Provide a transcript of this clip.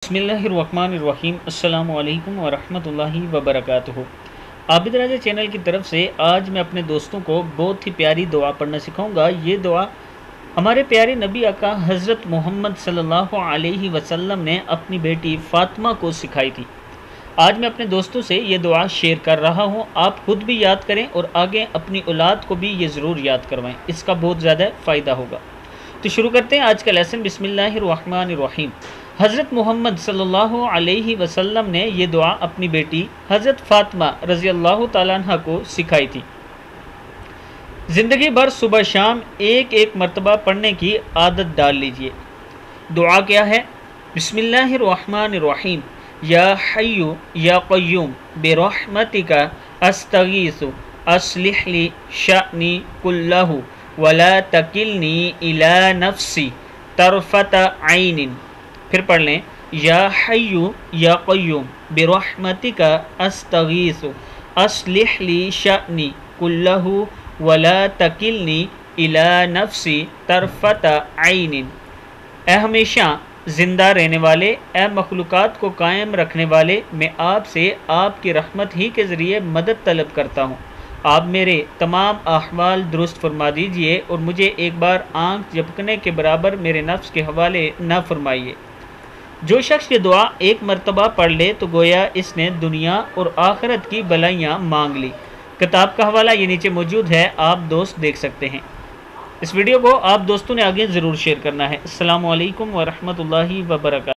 बिस्मिल्लाहिर्रहमानिर्रहीम अस्सलामु अलैकुम वरहमतुल्लाहि वबरकातुहू। आबिद राजा चैनल की तरफ से आज मैं अपने दोस्तों को बहुत ही प्यारी दुआ पढ़ना सिखाऊंगा। ये दुआ हमारे प्यारे नबी आका हज़रत मोहम्मद सल्लल्लाहु अलैहि वसल्लम ने अपनी बेटी फ़ातिमा को सिखाई थी। आज मैं अपने दोस्तों से ये दुआ शेयर कर रहा हूँ। आप खुद भी याद करें और आगे अपनी औलाद को भी ये ज़रूर याद करवाएं, इसका बहुत ज़्यादा फ़ायदा होगा। तो शुरू करते हैं आज का लेसन। बिस्मिल्लाहिर्रहमानिर्रहीम। हज़रत मोहम्मद सल्लल्लाहु अलैहि वसल्लम ने ये दुआ अपनी बेटी हज़रत फ़ातिमा रज़ी अल्लाह ताला अन्हा को सिखाई थी। ज़िंदगी भर सुबह शाम एक एक मरतबा पढ़ने की आदत डाल लीजिए। दुआ क्या है? बिस्मिल्लाहिर्रहमानिर्रहीम। या हय्यु या क़य्यूम बिरहमतिका अस्तगीसु अस्लिह ली शअनी कुल्लहु वला तकिलनी इला नफ्सी तरफत ऐनिन। फिर पढ़ लें, या हय्यु या क़य्यूम बिरहमतिका अस्तगीसु अस्लिह ली शअनी कुल्लहु वला तकिलनी इला नफ्सी तरफत ऐनिन। ए हमेशा ज़िंदा रहने वाले, ए मखलूक़ात को कायम रखने वाले, मैं आपसे आपकी रहमत ही के ज़रिए मदद तलब करता हूँ। आप मेरे तमाम अहवाल दुरुस्त फरमा दीजिए और मुझे एक बार आँख झपकने के बराबर मेरे नफ्स के हवाले न फरमाइए। जो शख्स ये दुआ एक मरतबा पढ़ ले तो गोया इसने दुनिया और आखिरत की भलाइयाँ मांग ली। किताब का हवाला ये नीचे मौजूद है, आप दोस्त देख सकते हैं। इस वीडियो को आप दोस्तों ने आगे ज़रूर शेयर करना है। अस्सलामु अलैकुम वरहमतुल्लाहि वबरकातुहू।